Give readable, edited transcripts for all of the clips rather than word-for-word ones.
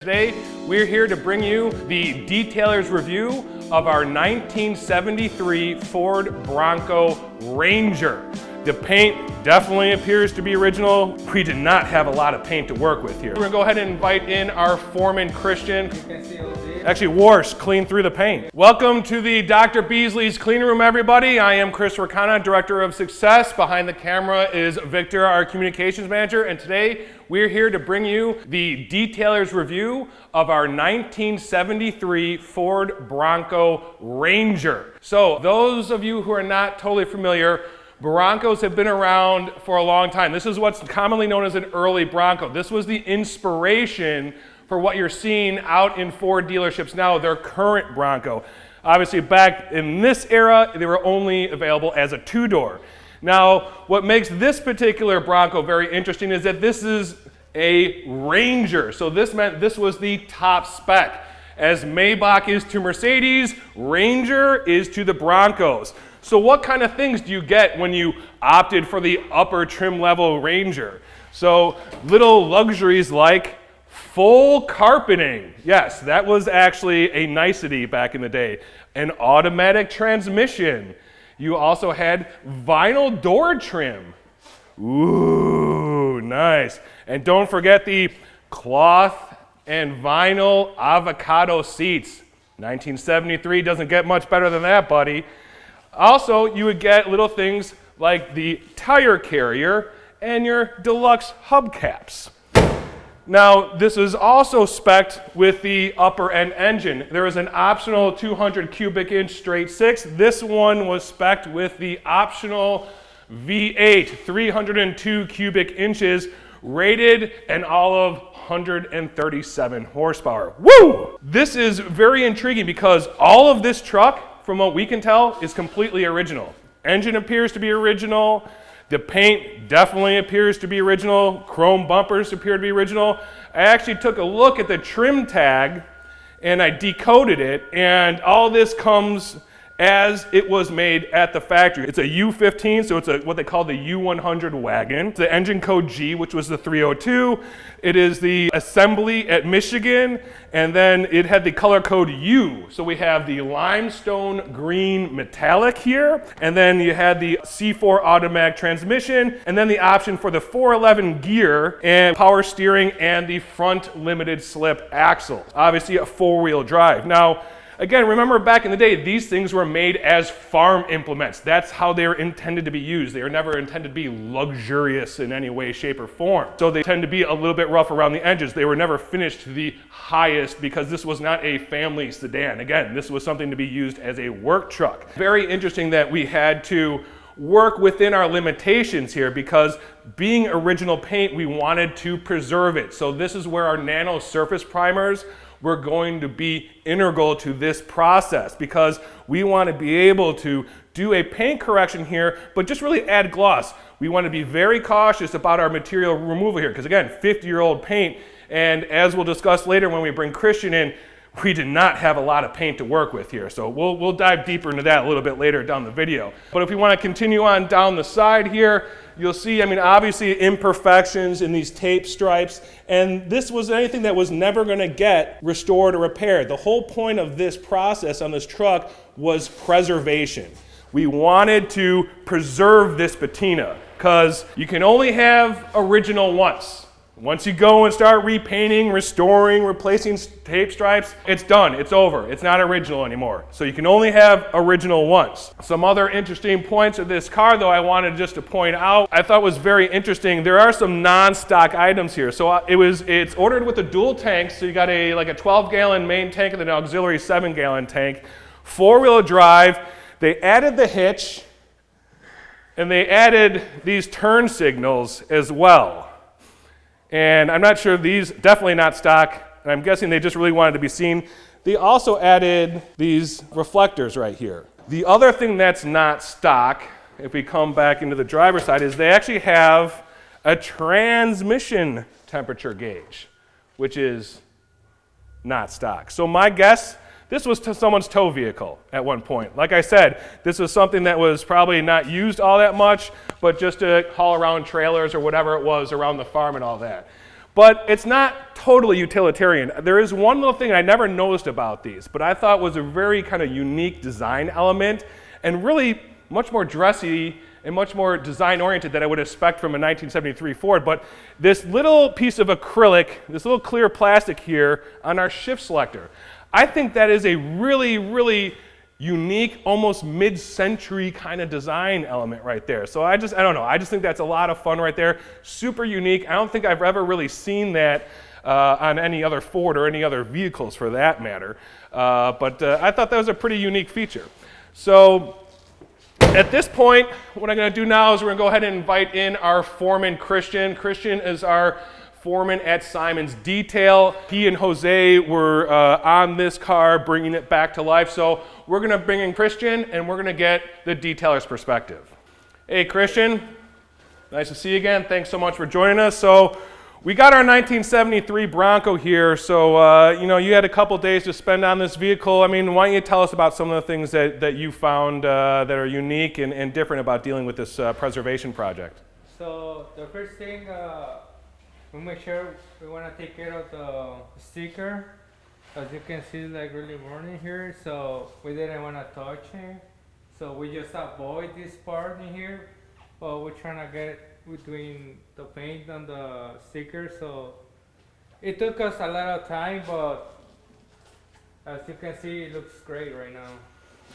Today, we're here to bring you the detailer's review of our 1973 Ford Bronco Ranger. The paint definitely appears to be original. We did not have a lot of paint to work with here. We're gonna go ahead and invite in our foreman, Christyan. Actually, Wars clean through the paint. Welcome to the Dr. Beasley's clean room, everybody. I am Chris Racana, Director of Success. Behind the camera is Victor, our communications manager, and today we're here to bring you the detailer's review of our 1973 Ford Bronco Ranger. So those of you who are not totally familiar, Broncos have been around for a long time. This is what's commonly known as an early Bronco. This was the inspiration for what you're seeing out in Ford dealerships now, their current Bronco. Obviously back in this era, they were only available as a two-door. Now, what makes this particular Bronco very interesting is that this is a Ranger. So this meant this was the top spec. As Maybach is to Mercedes, Ranger is to the Broncos. So what kind of things do you get when you opted for the upper trim level Ranger? So little luxuries like full carpeting. Yes, that was actually a nicety back in the day. An automatic transmission. You also had vinyl door trim. Ooh, nice. And don't forget the cloth and vinyl avocado seats. 1973 doesn't get much better than that, buddy. Also, you would get little things like the tire carrier and your deluxe hubcaps. Now, this is also spec'd with the upper end engine. There is an optional 200 cubic inch straight six. This one was spec'd with the optional V8, 302 cubic inches, rated and all of 137 horsepower. Woo! This is very intriguing because all of this truck, from what we can tell, is completely original. Engine appears to be original. The paint definitely appears to be original. Chrome bumpers appear to be original. I actually took a look at the trim tag and I decoded it, and all this comes as it was made at the factory. It's a U15, so it's what they call the U100 wagon. It's the engine code G, which was the 302. It is the assembly at Michigan, and then it had the color code U. So we have the limestone green metallic here, and then you had the C4 automatic transmission, and then the option for the 411 gear and power steering and the front limited slip axle. Obviously a four-wheel drive. Now, again, remember back in the day, these things were made as farm implements. That's how they were intended to be used. They were never intended to be luxurious in any way, shape, or form. So they tend to be a little bit rough around the edges. They were never finished to the highest because this was not a family sedan. Again, this was something to be used as a work truck. Very interesting that we had to work within our limitations here because being original paint, we wanted to preserve it. So this is where our nano surface primers were going to be integral to this process because we want to be able to do a paint correction here, but just really add gloss. We want to be very cautious about our material removal here because again, 50-year-old paint, and as we'll discuss later when we bring Christyan in, we did not have a lot of paint to work with here. So we'll dive deeper into that a little bit later down the video. But if we want to continue on down the side here, you'll see, obviously imperfections in these tape stripes, and this was anything that was never going to get restored or repaired. The whole point of this process on this truck was preservation. We wanted to preserve this patina because you can only have original once. Once you go and start repainting, restoring, replacing tape stripes, it's done, it's over. It's not original anymore. So you can only have original once. Some other interesting points of this car, though, I wanted just to point out, I thought was very interesting. There are some non-stock items here. So it's ordered with a dual tank, so you got like a 12-gallon main tank and an auxiliary 7-gallon tank. Four-wheel drive. They added the hitch, and they added these turn signals as well. And I'm not sure, these definitely not stock, and I'm guessing they just really wanted to be seen. They also added these reflectors right here. The other thing that's not stock, if we come back into the driver's side, is they actually have a transmission temperature gauge, which is not stock. So my guess, this was someone's tow vehicle at one point. Like I said, this was something that was probably not used all that much, but just to haul around trailers or whatever it was around the farm and all that. But it's not totally utilitarian. There is one little thing I never noticed about these, but I thought was a very kind of unique design element and really much more dressy and much more design-oriented than I would expect from a 1973 Ford. But this little piece of acrylic, this little clear plastic here on our shift selector, I think that is a really, really unique, almost mid-century kind of design element right there. So I don't know, I just think that's a lot of fun right there. Super unique. I don't think I've ever really seen that on any other Ford or any other vehicles for that matter. But I thought that was a pretty unique feature. So at this point, what I'm going to do now is we're going to go ahead and invite in our foreman, Christyan. Christyan is our foreman at Simon's Detail. He and Jose were on this car, bringing it back to life. So we're going to bring in Christyan, and we're going to get the detailer's perspective. Hey, Christyan. Nice to see you again. Thanks so much for joining us. So we got our 1973 Bronco here. So, you had a couple days to spend on this vehicle. I mean, why don't you tell us about some of the things that you found that are unique and different about dealing with this preservation project? So the first thing, we make sure we want to take care of the sticker. As you can see, like really worn in here, so we didn't want to touch it. So we just avoid this part in here, but we're trying to get between the paint and the sticker. So it took us a lot of time, but as you can see, it looks great right now.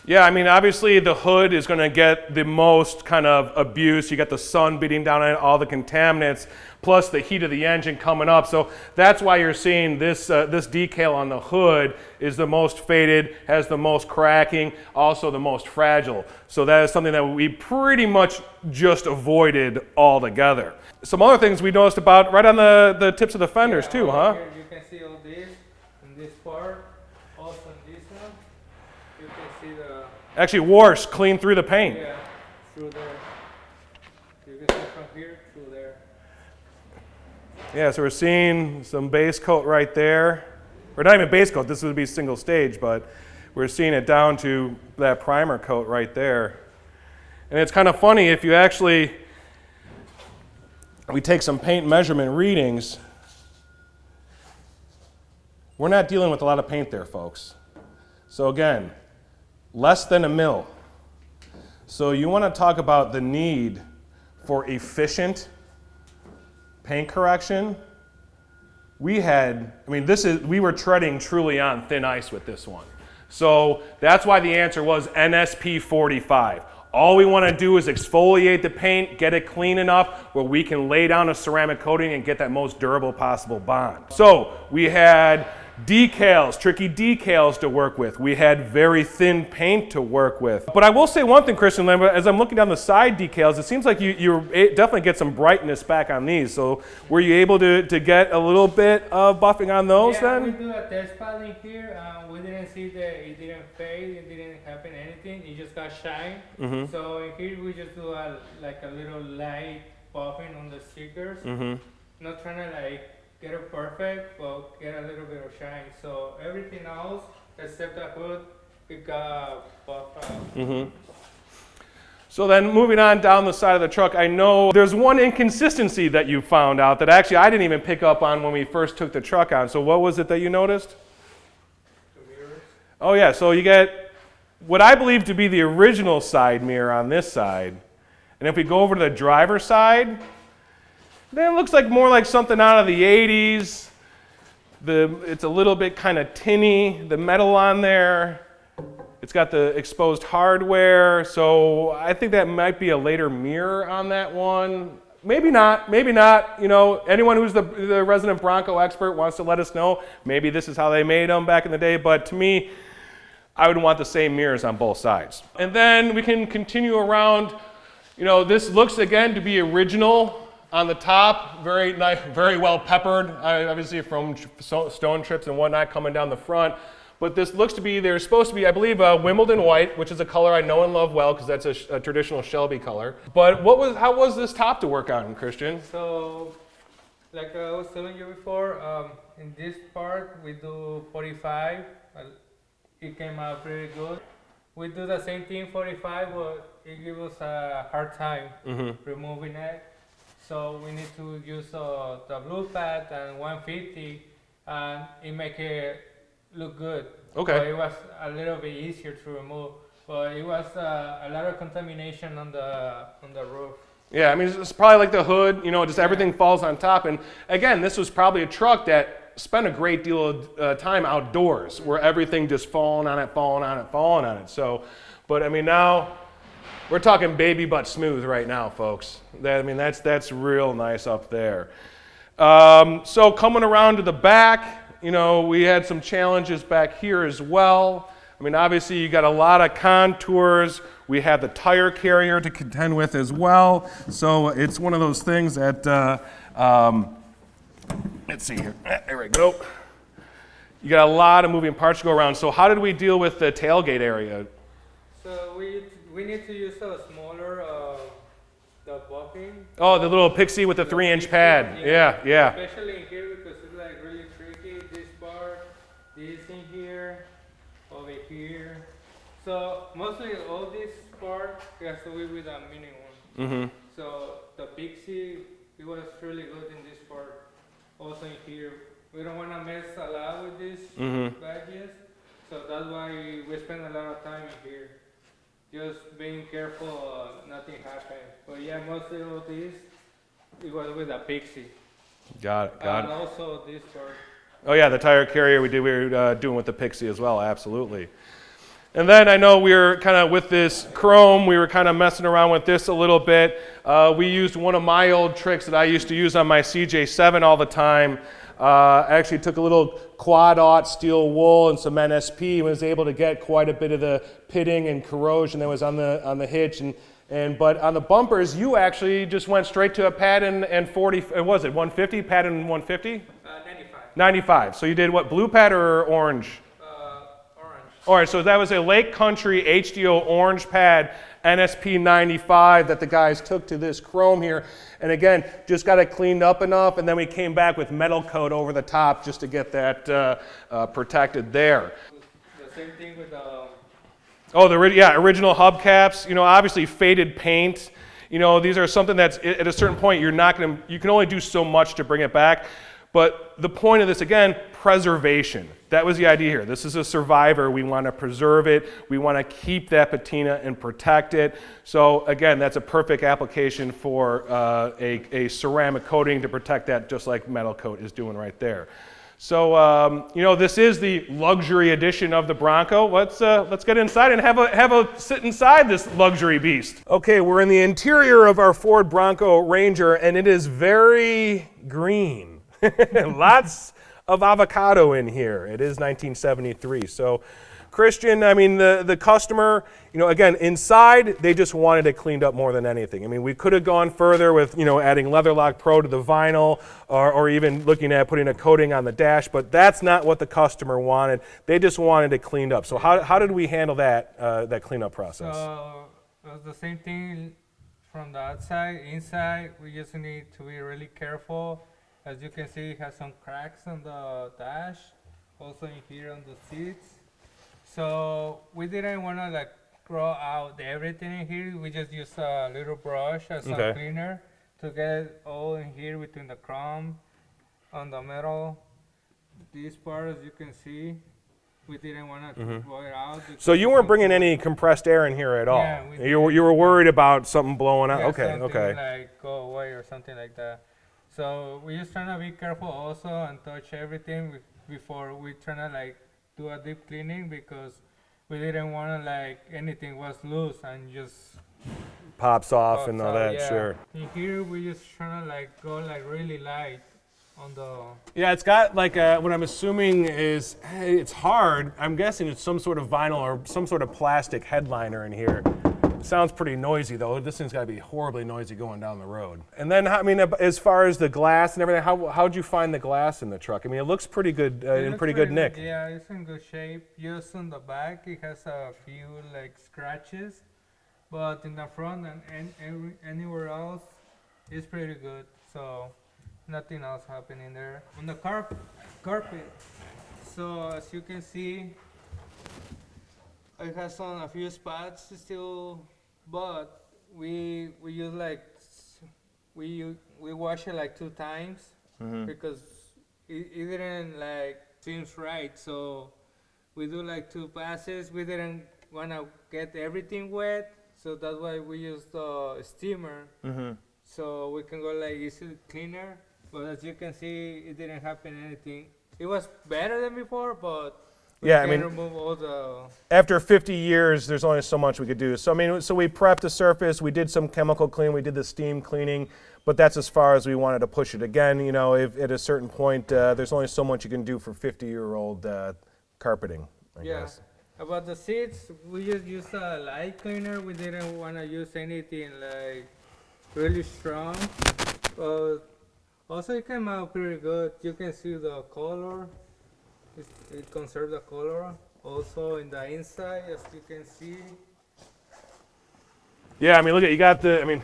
Yeah, I mean, obviously the hood is going to get the most kind of abuse. You got the sun beating down on it, all the contaminants, plus the heat of the engine coming up. So that's why you're seeing this this decal on the hood is the most faded, has the most cracking, also the most fragile. So that is something that we pretty much just avoided altogether. Some other things we noticed about right on the tips of the fenders too, huh? Here you can see all this and this part, also this one. You can see the Actually, wars clean through the paint. yeah through there. You can see from here through there. Yeah, so we're seeing some base coat right there. Or not even base coat, this would be single stage, but we're seeing it down to that primer coat right there. And it's kind of funny if you actually, we take some paint measurement readings, we're not dealing with a lot of paint there, folks. So again, less than a mil. So you want to talk about the need for efficient paint correction. We were treading truly on thin ice with this one. So that's why the answer was NSP 45. All we want to do is exfoliate the paint, get it clean enough where we can lay down a ceramic coating and get that most durable possible bond. So we had decals, tricky decals to work with. We had very thin paint to work with. But I will say one thing, Christyan, as I'm looking down the side decals, it seems like you definitely get some brightness back on these. So were you able to get a little bit of buffing on those then? Yeah, we do a test pad in here. We didn't see that it didn't fade, it didn't happen anything. It just got shine. Mm-hmm. So in here we just do a little light buffing on the stickers. Mm-hmm. Not trying to get it perfect, but get a little bit of shine. So everything else, except the hood, it got buffed out. Mm-hmm. So then moving on down the side of the truck, I know there's one inconsistency that you found out that actually I didn't even pick up on when we first took the truck on. So what was it that you noticed? The mirrors. Oh yeah, so you get what I believe to be the original side mirror on this side. And if we go over to the driver's side, then it looks like more like something out of the 80s. It's a little bit kind of tinny, the metal on there. It's got the exposed hardware, so I think that might be a later mirror on that one. Maybe not, maybe not. You know, anyone who's the resident Bronco expert wants to let us know. Maybe this is how they made them back in the day, but to me, I would want the same mirrors on both sides. And then we can continue around. You know, this looks again to be original on the top, very nice, very well peppered, obviously from stone trips and whatnot coming down the front. But this looks to be, there's supposed to be, I believe, Wimbledon white, which is a color I know and love well because that's a traditional Shelby color. But how was this top to work on, Christyan? So, like I was telling you before, in this part we do 45. It came out pretty good. We do the same thing 45, but it gives us a hard time removing it. So we need to use the blue pad and 150, and it make it look good. Okay. So it was a little bit easier to remove, but it was a lot of contamination on the roof. Yeah, I mean, it's probably like the hood, just everything falls on top. And again, this was probably a truck that spent a great deal of time outdoors where everything just falling on it. So, but I mean, now we're talking baby butt smooth right now, folks. That's real nice up there. So coming around to the back, we had some challenges back here as well. I mean, obviously you got a lot of contours. We have the tire carrier to contend with as well. So it's one of those things that, let's see here. There we go. You got a lot of moving parts to go around. So how did we deal with the tailgate area? So we need to use a smaller the buffing. Oh, the little Pixie with the 3-inch pad. Yeah. Especially in here because it's like really tricky. This part, this in here, over here. So mostly all this part has to be with a mini one. Mm-hmm. So the Pixie, it was really good in this part. Also in here, we don't want to mess a lot with these badges. So that's why we spend a lot of time in here. Just being careful, nothing happens. But yeah, mostly all this, it was with a Pixie. Got it. And also this part. Oh yeah, the tire carrier we were doing with the Pixie as well, absolutely. And then I know we were kind of with this chrome, we were kind of messing around with this a little bit. We used one of my old tricks that I used to use on my CJ7 all the time. I actually took a little quad-aught steel wool and some NSP and was able to get quite a bit of the pitting and corrosion that was on the hitch. But on the bumpers, you actually just went straight to a pad and 40, was it 150, pad and 150? 95. 95. So you did what, blue pad or orange? Orange. All right, so that was a Lake Country HDO orange pad, NSP 95 that the guys took to this chrome here. And again, just got it cleaned up enough, and then we came back with metal coat over the top just to get that protected there. The same thing with the... Oh, original hubcaps. Obviously faded paint. These are something that's at a certain point you can only do so much to bring it back. But the point of this, again, preservation. That was the idea here. This is a survivor. We want to preserve it. We want to keep that patina and protect it. So again, that's a perfect application for a ceramic coating to protect that, just like metal coat is doing right there. So this is the luxury edition of the Bronco. Let's get inside and have a sit inside this luxury beast. Okay, we're in the interior of our Ford Bronco Ranger, and it is very green. Lots of avocado in here. It is 1973. So, Christyan, I mean, the customer, again, inside, they just wanted it cleaned up more than anything. I mean, we could have gone further with, adding Leatherlock Pro to the vinyl or even looking at putting a coating on the dash, but that's not what the customer wanted. They just wanted it cleaned up. So how did we handle that cleanup process? So it was the same thing from the outside. Inside, we just need to be really careful. As you can see, it has some cracks on the dash, also in here on the seats. So we didn't want to grow out everything in here. We just used a little brush as a cleaner to get all in here between the chrome, on the metal. This part, as you can see, we didn't want to blow it out. So you weren't bringing any compressed air in here at all? Yeah, you were worried about something blowing out? Yeah, okay. Like go away or something like that. So we just trying to be careful also and touch everything before we trying to do a deep cleaning, because we didn't want to anything was loose and just pops off and all that. Yeah. Sure. In here we just trying to go really light on the... Yeah, it's got what I'm assuming is, it's hard. I'm guessing it's some sort of vinyl or some sort of plastic headliner in here. Sounds pretty noisy though. This thing's got to be horribly noisy going down the road. And then, I mean, as far as the glass and everything, how'd you find the glass in the truck? I mean, it looks pretty good, in pretty good nick. Yeah, it's in good shape. Just on the back, it has a few scratches, but in the front and anywhere else, it's pretty good. So nothing else happening there. On the carpet. So as you can see, it has on a few spots still, but we use we wash it like 2 times because it didn't like seems right. So we do like 2 passes. We didn't want to get everything wet, so that's why we use the steamer. So we can go like easily cleaner. But as you can see, it didn't happen anything. It was better than before, but we Yeah, I can mean, remove all the. after 50 years, there's only so much we could do. So I mean, so we prepped the surface, we did some chemical cleaning, we did the steam cleaning, but that's as far as we wanted to push it. Again, you know, if at a certain point, there's only so much you can do for 50-year-old carpeting, I guess. About the seats, we just used a light cleaner. We didn't want to use anything like really strong. But also it came out pretty good. You can see the color. It conserves the color. Also in the inside, as you can see. Yeah, I mean, look at, you got the, I mean,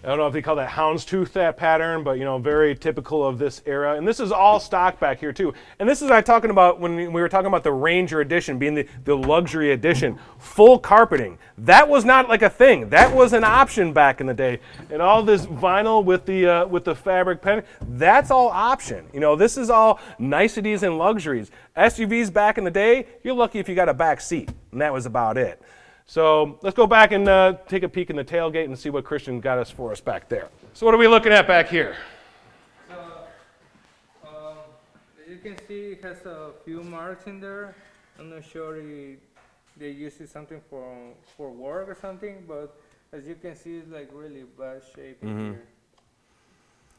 I don't know if they call that houndstooth, that pattern, but, you know, very typical of this era. And this is all stock back here, too. And this is I talking about when we were talking about the Ranger edition being the luxury edition. Full carpeting. That was not like a thing. That was an option back in the day. And all this vinyl with the fabric pen, that's all option. You know, this is all niceties and luxuries. SUVs back in the day, you're lucky if you got a back seat. And that was about it. So let's go back and take a peek in the tailgate and see what Christyan got us for us back there. So what are we looking at back here? So, as you can see, it has a few marks in there. I'm not sure if they use it something for work or something, but as you can see, it's like really bad shape in here.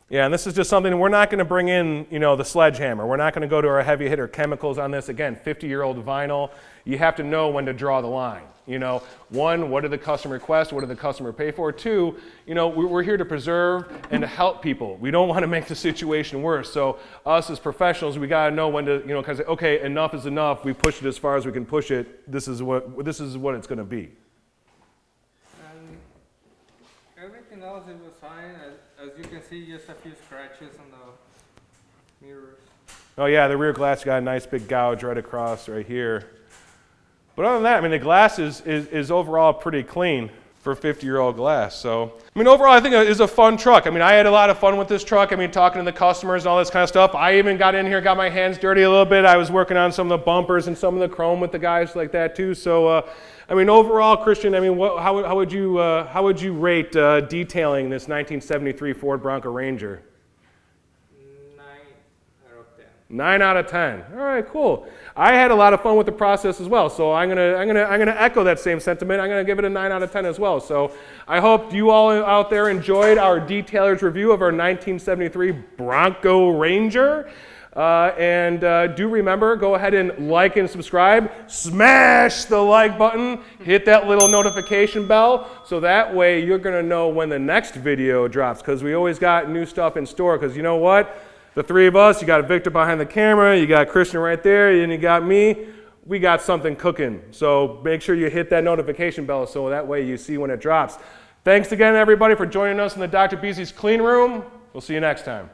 Yeah, and this is just something we're not going to bring in, you know, the sledgehammer. We're not going to go to our heavy hitter chemicals on this. Again, 50-year-old vinyl. You have to know when to draw the line. You know, 1, what did the customer request? What did the customer pay for? 2, you know, we're here to preserve and to help people. We don't want to make the situation worse. So us as professionals, we got to know when to, you know, kind of say, okay, enough is enough. We pushed it as far as we can push it. This is what it's going to be. And everything else it was fine. As you can see, just a few scratches on the mirrors. Oh yeah, the rear glass got a nice big gouge right across right here. But other than that, I mean, the glass is overall pretty clean for 50-year-old glass. So, I mean, overall, I think it is a fun truck. I mean, I had a lot of fun with this truck. I mean, talking to the customers and all this kind of stuff. I even got in here, got my hands dirty a little bit. I was working on some of the bumpers and some of the chrome with the guys like that too. So, I mean, overall, Christyan, I mean, how would you rate detailing this 1973 Ford Bronco Ranger? 9 out of 10. All right, cool. I had a lot of fun with the process as well, so I'm gonna echo that same sentiment. I'm gonna give it a 9 out of 10 as well. So I hope you all out there enjoyed our detailer's review of our 1973 Bronco Ranger. Do remember, go ahead and like and subscribe. Smash the like button. Hit that little notification bell, so that way you're gonna know when the next video drops. Because we always got new stuff in store. Because you know what? The 3 of us, you got Victor behind the camera, you got Christyan right there, and you got me. We got something cooking. So make sure you hit that notification bell so that way you see when it drops. Thanks again, everybody, for joining us in the Dr. Beasley's Clean Room. We'll see you next time.